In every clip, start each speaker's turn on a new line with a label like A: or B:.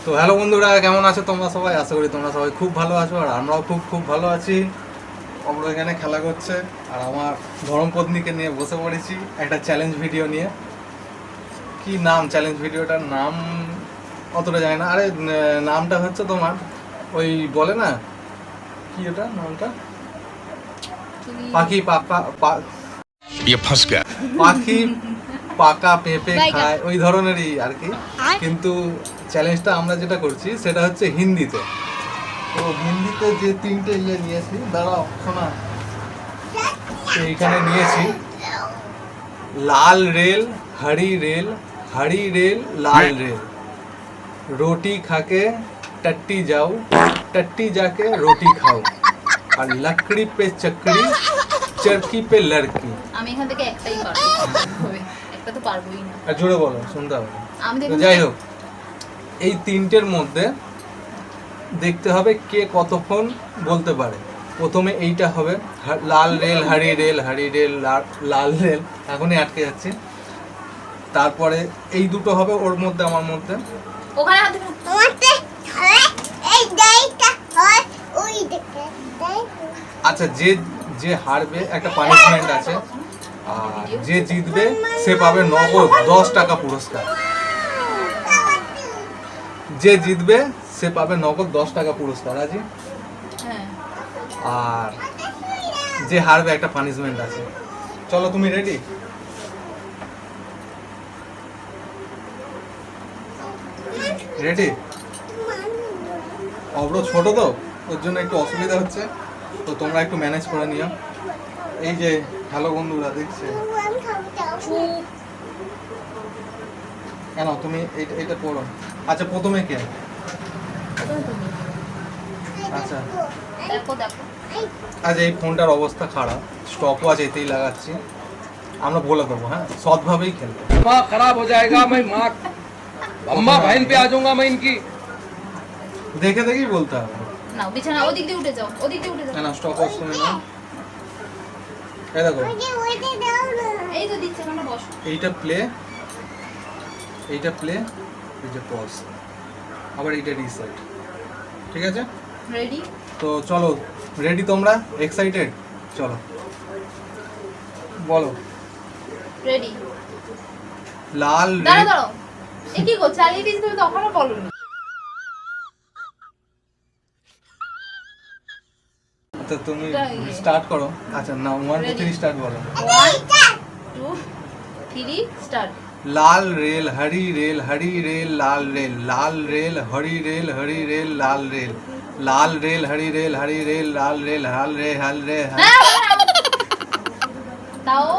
A: তো হ্যালো বন্ধুরা, কেমন আছো তোমরা সবাই? আশা করি তোমরা সবাই খুব ভালো আছো, আর আমরাও খুব খুব ভালো আছি। আমরা এখানে খেলা করছে, আর আমার ধর্মপত্নীকে নিয়ে বসে পড়েছি একটা চ্যালেঞ্জ ভিডিও নিয়ে। কি নাম চ্যালেঞ্জ ভিডিওটার নাম অতটা জানি না। আরে নামটা হচ্ছে তোমার ওই বলে না কি ওটা নামটা, পাখি পাকা পাখি পাকা পেঁপে খায়, ওই ধরনেরই আর কি। কিন্তু চ্যালেঞ্জটা আমরা যেটা করছি সেটা হচ্ছে হিন্দিতে। তো হিন্দিতে যে তিনটে নিয়েছি, দাঁড়াও শোনা, এইখানে নিয়েছি লাল রেল हरी रेल लाल रेल, रोटी खाके टट्टी जाओ टट्टी जाके रोटी खाओ, और लकड़ी पे चकड़ी चरखी पे लड़की।
B: আমি এখান থেকে একটাই পারবো, একটা তো পারবোই না।
A: আর জোরে বলো, শুনতে হবে।
B: আমি
A: তো যাই হোক, এই তিনটের মধ্যে দেখতে হবে কে কতক্ষণ বলতে পারে। প্রথমে এইটা হবে লাল রেল হারি রেল লাল রেল, এখনই আটকে যাচ্ছে। তারপরে এই দুটো হবে ওর মধ্যে আমার মধ্যে।
B: ওখানে হাত
A: আচ্ছা, যে যে হারবে একটা পানিশমেন্ট আছে, আর যে জিতবে সে পাবে নগদ 10 টাকা পুরস্কার। যে জিতবে সে পাবে নগদ 10 টাকা পুরস্কার আছে।
B: হ্যাঁ,
A: আর যে হারবে একটা পানিশমেন্ট আছে। চলো, তুমি রেডি? রেডি? অব্র ছোট তো, ওর জন্য একটু অসুবিধা হচ্ছে, তো তোমরা একটু ম্যানেজ করে নিও। এই যে হ্যালো বন্ধুরা দেখছে, কেন তুমি এইটা পড়ো। আচ্ছা, প্রথমে কে? আচ্ছা
B: দেখো দেখো।
A: আচ্ছা, এই ফোনটার অবস্থা খারাপ, স্টপ ওয়াচ এতেই লাগাচ্ছি। আমরা বলে দেবো, হ্যাঁ, সৎভাবেই খেলবো।
C: माँ खराब हो जाएगा, मैं माँ अम्मा बहन पे आ जाऊंगा मैं इनकी।
A: দেখে দেখেই বলতে হবে।
B: না, বিছানা ওদিক দিয়ে উঠে যাও, ওদিক দিয়ে উঠে যাও।
A: না, স্টপ ওয়াচ তুমি নাও। এই দেখো,
B: এই তো দিচ্ছে, আমরা বসো।
A: এইটা প্লে, এইটা প্লে, এই যে পজ, আবার এইটা রিসেট। ঠিক আছে?
B: রেডি?
A: তো চলো, রেডি তোমরা? এক্সাইটেড? চলো বলো।
B: রেডি?
A: লাল
B: দাঁড়াও দাঁড়াও, এ কি গো, চালিয়ে দিয়েছি তুমি তখনও বলোনি।
A: তো তুমি স্টার্ট করো। আচ্ছা না, 1 2 3 স্টার্ট বলো।
B: 1 2 3 স্টার্ট।
A: লাল রেল হরি রেল লাল রেল লাল রেল হরি রেল লাল রেল লাল রেল হরি রেল লাল রেল হাল রে হাল রে হাল।
B: তাও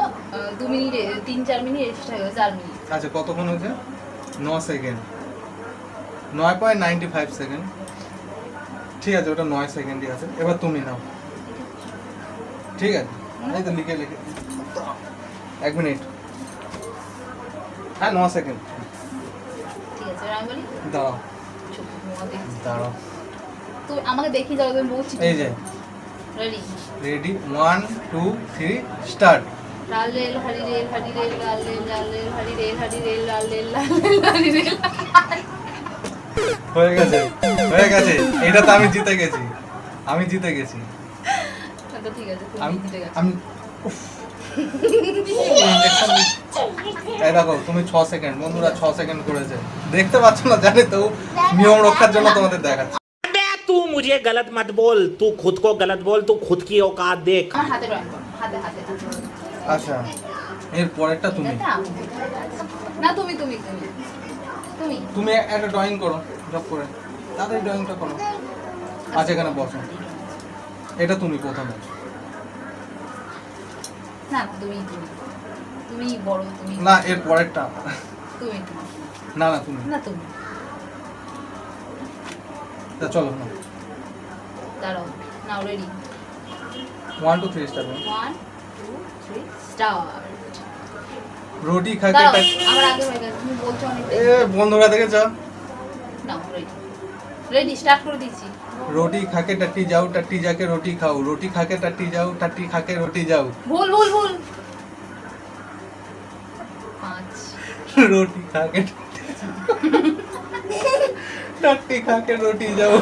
B: 2 মিনিট, 3-4 মিনিট এক্সট্রা হয়ে 4 মিনিট।
A: আচ্ছা, কতক্ষণ হয়েছে? 9 সেকেন্ড, 9.95 সেকেন্ড। ঠিক আছে, ওটা 9 সেকেন্ডই আছে। এবার তুমি নাও। ঠিক আছে, এই তো লিখে 1 মিনিট। হ্যাঁ, 9 সেকেন্ড।
B: ঠিক আছে, আমি বলি
A: দাঁড়াও দাঁড়াও,
B: তুমি আমাকে দেখি যাও, তুমি বলছি।
A: এই যে
B: রেডি?
A: Ready, 1 2 3 start.
B: লাল রেল হরি রেল লাল রেল হরি রেল লাল রেল হরি রেল।
A: হয়ে গেছে, হয়ে গেছে। এটা তো আমি জিতে গেছি, আমি জিতে গেছি।
B: তো ঠিক আছে,
A: আমি
B: তুমি জিতে গেছো।
A: আমি উফ, ইনজেকশন। এই দেখো, তুমি 6 সেকেন্ড, বন্ধুরা 6 সেকেন্ড করেছে। দেখতে পাচ্ছ না, জানি তো, নিয়ম রক্ষার জন্য তোমাদের দেখাচ্ছি।
D: तू मुझे गलत मत बोल, तू खुद को गलत बोल, तू खुद की औकात देख।
B: আমার হাতে ড্রয়িং করো, হাতে হাতে।
A: আচ্ছা, এর পরেরটা তুমি।
B: না, তুমি তুমি তুমি তুমি
A: তুমি একটা ড্রয়িং করো, জব করে তাড়াতাড়ি ড্রয়িংটা করো। আচ্ছা, এখানে বসো। এটা তুমি প্রথমে।
B: না, তুমি তুমি তুমি বড়, তুমি
A: না, এর পরেরটা।
B: তুমি
A: না না, তুমি
B: না, তুমি
A: তা চলো না।
B: দাঁড়াও। নাও রেডি?
A: 1 2 3 স্টার্ট।
B: 1 2 3 স্টার্ট।
A: রুটি খাকে
B: দাঁড়াও, আমার আগে হয়ে গেছে, তুমি বলছো অনেক।
A: এ বন্ধুরা দেখে যাও।
B: নাও রেডি? রেডি, স্টার্ট করে দিচ্ছি।
A: रोटी खाके टट्टी जाओ टट्टी जाके रोटी खाओ रोटी खाके टट्टी जाओ टट्टी खाके रोटी जाओ
B: ভুল ভুল ভুল। 5
A: रोटी खाके টাট্টি খা কে রুটি যাও।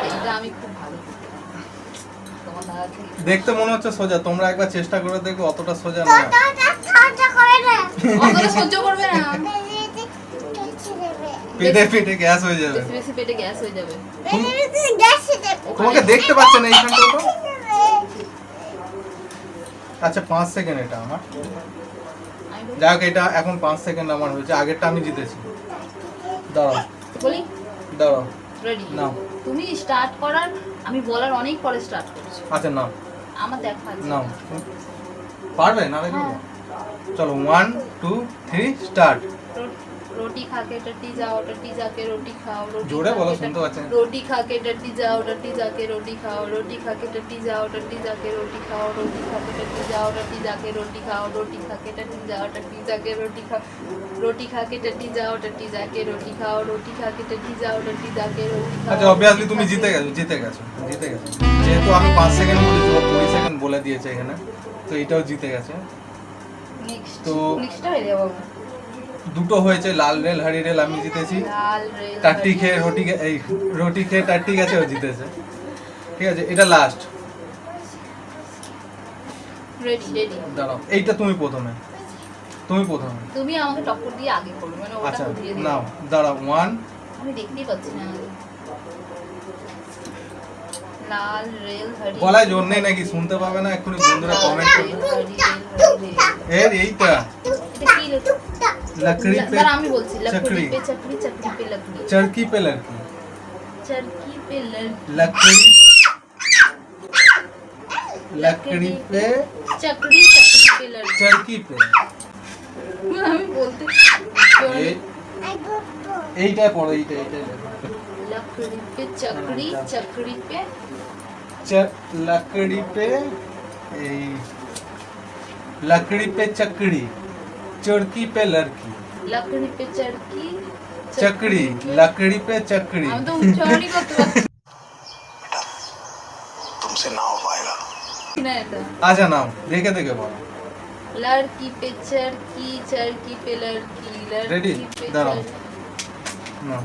B: এটা আমি খুব ভালো করি। তোমার দাদা থেকে
A: দেখতে মনে হচ্ছে সোজা, তোমরা একবার চেষ্টা করে দেখো, অতটা সোজা না।
B: অতটা সহ্য করবে না।
A: পেটে পেটে গ্যাস হয়ে যাবে।
B: বেশি বেশি পেটে গ্যাস হয়ে যাবে।
A: তোমাকে দেখতে পাচ্ছে না এইখানটা তো। আচ্ছা 5 সেকেন্ড এটা আমার।
B: আমি বলি-
A: যাক এটা এখন 5 সেকেন্ড আমার হয়েছে, আগেরটা আমি জিতেছি। দাঁড়াও
B: বলি
A: দাঁড়াও
B: রেডি
A: নাও।
B: তুমি স্টার্ট করার আমি বলার অনেক পরে স্টার্ট করছো।
A: আচ্ছা নাও
B: আমার দেখা আছে
A: নাও, পারবে না দেখো।
B: হ্যাঁ।
A: চলো 1 2 3 স্টার্ট।
B: रोटी खा के टट्टी जाओ टट्टी जाके रोटी खाओ रोटी
A: जोरे
B: खा
A: बोलो,
B: के
A: सुन तो अच्छे।
B: रोटी खा के टट्टी जाओ टट्टी जाके रोटी खाओ रोटी खा के टट्टी जाओ टट्टी जाके रोटी खाओ रोटी खा के टट्टी जाओ टट्टी जाके रोटी खाओ रोटी खा के टट्टी जाओ टट्टी जाके रोटी खाओ रोटी खा के टट्टी जाओ टट्टी जाके रोटी खाओ रोटी खा के टट्टी जाओ टट्टी जाके रोटी खाओ
A: আচ্ছা অবভিয়াসলি তুমি জিতে গেছো যেহেতু আমি 5 সেকেন্ড বলেছি, ও 20 সেকেন্ড বলে দিয়েছে এখানে, তো এটাও জিতে গেছে।
B: নেক্সট
A: তো-
B: নেক্সটটা হয়ে যাবো
A: দুটো হয়েছে, লাল রেল হারি রেল আমি জিতেছি,
B: লাল রেল
A: টাট্টি খেয়ে রুটি খেয়ে টাট্টি গেছে, ও জিতেছে। ঠিক আছে, এটা লাস্ট।
B: রেডি রেডি
A: দাঁড়াও, এইটা তুমি প্রথমে।
B: তুমি আমাকে টক্কর দিয়ে আগে করবে মানে ওটা
A: আচ্ছা
B: ঘুরিয়ে দিও
A: নাও, দাঁড়াও 1
B: আমি দেখতেই পাচ্ছি না লাল রেল হারি
A: গলায় জোর নেই নাকি, শুনতে পাবে না এক্ষুনি বন্ধুরা কমেন্ট করবে। এইটা
B: এটা কি
A: लकड़ी पे
B: দাঁড়া আমি বলছি লকড়ি
A: चकड़ी
B: पे चकड़ी चकड़ी पे लकड़ी
A: चरखी पे लड़की
B: चरखी पे
A: लकड़ी लकड़ी पे
B: चकड़ी चकड़ी पे लड़की
A: चरखी पे
B: আমি বলতে
A: এই এইটা পড়ো, এইটা
B: लकड़ी पे चकड़ी चकड़ी पे
A: लकड़ी पे এই लकड़ी पे चकड़ी चरखी पे लड़की
B: लकड़ी पे चरखी
A: चकड़ी लकड़ी पे चकड़ी
B: আমি তো উচ্চারণই করতে পারছি
E: तुमसे ना हो पाएगा।
B: না এটা
A: আচ্ছা নাও, দেখে দেখে বলো।
B: लड़की पे चरखी चरखी पे लड़की
A: Ready?
B: लड़की पे
A: दाঁড়াও।
B: चरखी
A: নাও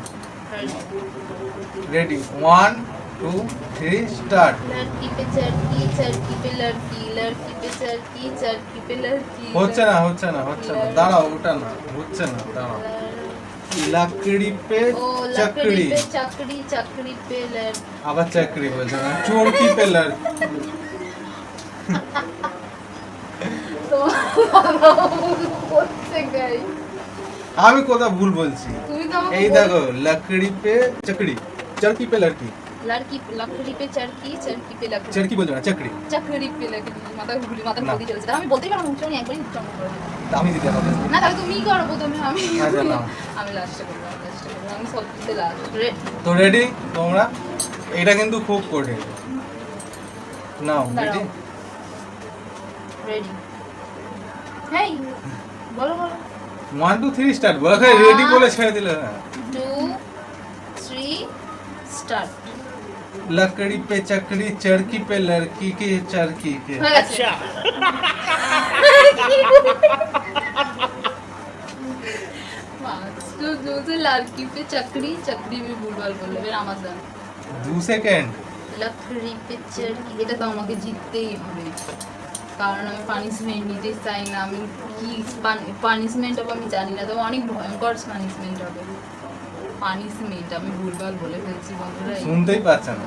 A: রেডি 1 2 3 স্টার্ট।
B: लड़की पे चरखी चरखी पे लड़की लड़की पे चरखी चरखी पे लड़की
A: হচ্ছে না দাঁড়াও, ওটা না হচ্ছে না, দাঁড়াও। लकड़ी पे
B: ओ
A: चकड़ी
B: लकड़ी पे चकड़ी चकड़ी पे लड़की
A: আবার চাকরি বলছে না, চোরকি पे लड़की।
B: তো হচ্ছে গাই
A: আমি কোথাও ভুল বলছি?
B: তুমি তো আমাকে
A: এই দেখো लकड़ी पे चकड़ी चरखी पे लड़की,
B: लड़की लकड़ी पे चरखी चरखी पे लकड़ी
A: चरखी বলছো না, চাকরি।
B: चकड़ी पे लकड़ी মাথা ঘুরি মাথা
A: না।
B: ঘুরি চলেছে আমি বলতেই পারবো উচ্চারণ একবারই উচ্চারণ করে দিলাম।
A: আমি দিতে হবে।
B: না তাহলে তুমিই করো প্রথমে আমি
A: আচ্ছা, নাও।
B: আমি লাস্টে করবো আমি সব কিছু লাস্ট
A: তো রেডি তোমরা? এটা কিন্তু খুব কঠিন। নাও রেডি?
B: রেডি হেই বলো বলো
A: 1 2 3 স্টার্ট বলো, খালি রেডি বলে ছেড়ে দিলে না।
B: 2 3 স্টার্ট
A: लकड़ी पे चकड़ी चरखी पे लड़की के चरखी के।
B: হয়ে গেছে तो जो से लड़की पे चकड़ी चकड़ी भी भूलभाल बोलले फिर আমার দান
A: 2 সেকেন্ড।
B: लकड़ी पे चरखी এটা তো আমাকে জিততেই হবে কারণ আমি পানিশমেন্ট নিতে চাই না আমি কি পানিশমেন্ট হবে আমি জানি না তো অনেক ভয়ঙ্কর পানিশমেন্ট হবে পানিশমেন্ট আমি ভুলভাল বলে ফেলছি বন্ধুরা
A: শুনতেই পাচ্ছে না।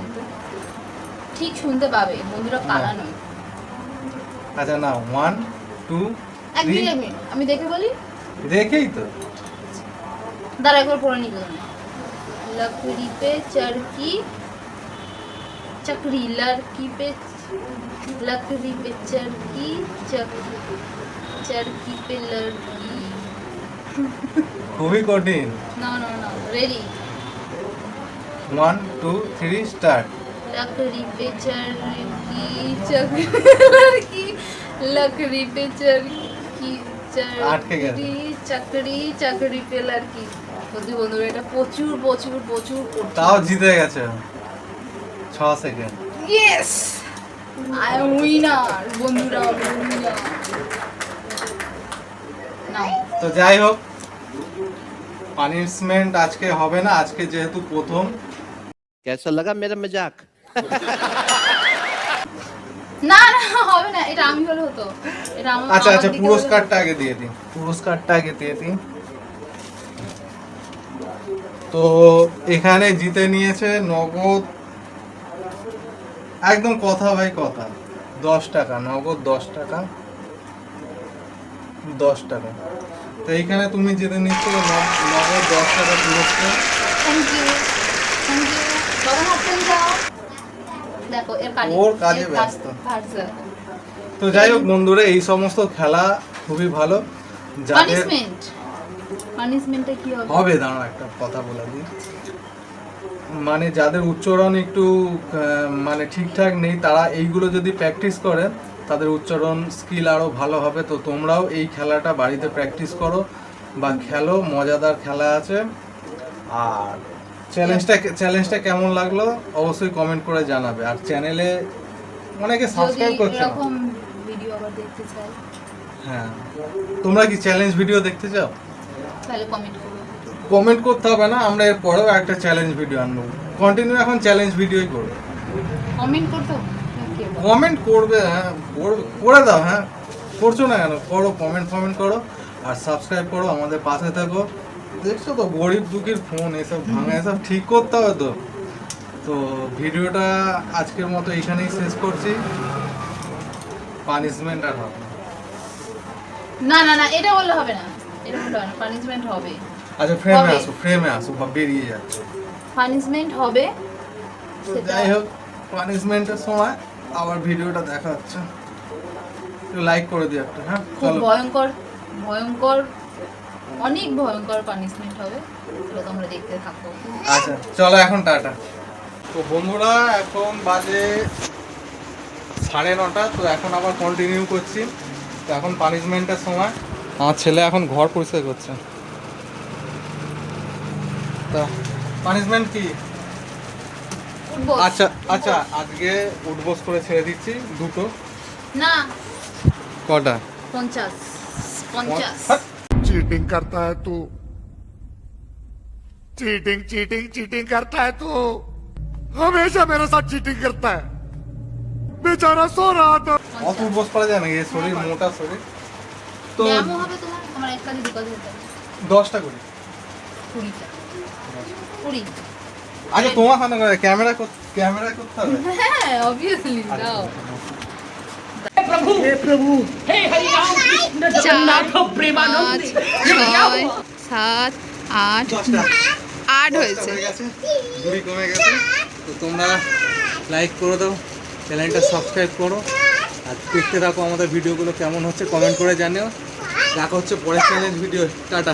B: ঠিক শুনতে পাবে বন্ধুরা কালা নয়
A: আচ্ছা নাও 1 2
B: এক
A: 3
B: মিনিট আমি দেখে বলি
A: দেখেই তো।
B: দাঁড়া একবার পড়ে নিব लकड़ी पे चरखी चकड़ी लड़की पे लकड़ी पे चरखी चरखी पे लड़की
A: খুবই কঠিন।
B: ना ना ना रेडी
A: 1 2 3 স্টার্ট।
B: लकड़ी पे चरखी चकड़ी लड़की लकड़ी पे चरखी
A: আটকে গেছে।
B: चकड़ी चकड़ी पे लड़की বন্ধু বন্ধুরা এটা প্রচুর প্রচুর প্রচুর
A: তাও জিতে গেছে 6 second.
B: Yes I am winner বন্ধুরা উইনার নাও
A: তো যাই হোক পানিশমেন্ট আজকে হবে না, আজকে যেহেতু প্রথম।
E: कैसा लगा मेरा मजाक?
B: না না হবে না, এটা আমি হলে হতো, এটা আমার
A: আচ্ছা
B: আমার
A: আচ্ছা,
B: দিকে
A: পুরস্কারটা আগে দিয়ে দিন, পুরস্কারটা আগে দিয়ে দিন। তো এখানে জিতে নিয়েছে নগদ, একদম কথা ভাই কথা, 10 টাকা নগদ, 10 টাকা, 10 টাকা। তো এইখানে তুমি জিতে নিচ্ছ নগদ 10 টাকা পুরস্কার।
B: Thank you, thank you. বাবা হাত পেন যাও, দেখো এর কাজে,
A: ওর কাজে ব্যস্ত।
B: আচ্ছা,
A: তো যাই হোক বন্ধুরা, এই সমস্ত খেলা খুবই ভালো। যাদের
B: পানিশমেন্ট, পানিশমেন্টে কি হবে?
A: হবে, দাঁড়াও একটা কথা বলে দিই, মানে যাদের উচ্চারণ একটু মানে ঠিকঠাক নেই, তারা এইগুলো যদি প্র্যাকটিস করে তাদের উচ্চারণ স্কিল আরও ভালো হবে। তো তোমরাও এই খেলাটা বাড়িতে প্র্যাকটিস করো বা খেলো, মজাদার খেলা আছে। আর চ্যালেঞ্জটা কেমন লাগলো অবশ্যই কমেন্ট করে জানাবে। আর চ্যানেলে অনেকে
B: যদি
A: সাবস্ক্রাইব করছে না।
B: এরকম ভিডিও আবার দেখতে চাই
A: হ্যাঁ, তোমরা কি চ্যালেঞ্জ ভিডিও দেখতে চাও?
B: তাহলে কমেন্ট করো।
A: কমেন্ট করতে হবে না, আমরা এর পরেও একটা চ্যালেঞ্জ ভিডিও আনবো। কন্টিনিউ এখন চ্যালেঞ্জ ভিডিওই করবো।
B: কমেন্ট করতে হবে নাকি?
A: কমেন্ট করবে, হ্যাঁ করে দাও, হ্যাঁ করছো না কেন, করো, কমেন্ট করো আর সাবস্ক্রাইব করো, আমাদের পাশে থাকো। দেখছো তো গরিব দুঃখীর ফোন এসব ভাঙা, এসব ঠিক করতে হবে। তো ভিডিওটা আজকের মতো এইখানেই শেষ করছি। পানিশমেন্ট আর হবে না।
B: না না না, এটা বললে হবে না, এটা বললে হবে না, পানিশমেন্ট হবে,
A: আচ্ছা ফ্রেমে
B: হবে।
A: আসো, বা বেরিয়ে যাচ্ছে।
B: পানিশমেন্ট হবে।
A: তো
B: সেটা
A: যাই হোক, পানিশমেন্টের সময় আবার ভিডিওটা দেখা হচ্ছে। লাইক করে দিও একটা, হ্যাঁ
B: খুব
A: চলো।
B: ভয়ঙ্কর, ভয়ঙ্কর, অনেক ভয়ঙ্কর পানিশমেন্ট হবে, সেটা তোমরা দেখতে থাকো।
A: আচ্ছা চলো এখন টাটা। তো বন্ধুরা এখন বাজে 9:30, তো এখন আবার কন্টিনিউ করছি। তো এখন পানিশমেন্টের সময় আমার ছেলে এখন ঘর পরিষ্কার করছে। তা পানিশমেন্ট কি?
B: উঠবো?
A: আচ্ছা আচ্ছা, আজকে উঠবোস করে ছেড়ে দিচ্ছি দুটো।
B: না,
A: কটা?
B: 50 50।
A: হ্যাঁ,
F: चीटिंग करता है तू चीटिंग चीटिंग चीटिंग करता है तू हमेशा मेरे साथ चीटिंग करता है बेचारा सो रहा था
A: অত উঠবোস করা যায় না, এই শরীর মোটা শরীর। তো
B: ব্যায়ামও হবে তোমার, আমার এক কাজে দু কাজে হতে হবে।
A: 10টা করি।
B: 20টা, 20।
A: আচ্ছা তোমার সামনে ক্যামেরা করতে হবে।
B: হ্যাঁ অবভিয়াসলি দাও।
D: जगन्नाथ प्रेमानंद
B: 6 7 8 8 হয়েছে।
A: হয়ে গেছে, 2 কমে গেছে। তো তোমরা লাইক করে দাও, চ্যানেলটা সাবস্ক্রাইব করো আর দেখতে থাকো আমাদের ভিডিওগুলো কেমন হচ্ছে, কমেন্ট করে জানিও। দেখা হচ্ছে পরের চ্যালেঞ্জ ভিডিও। টাটা।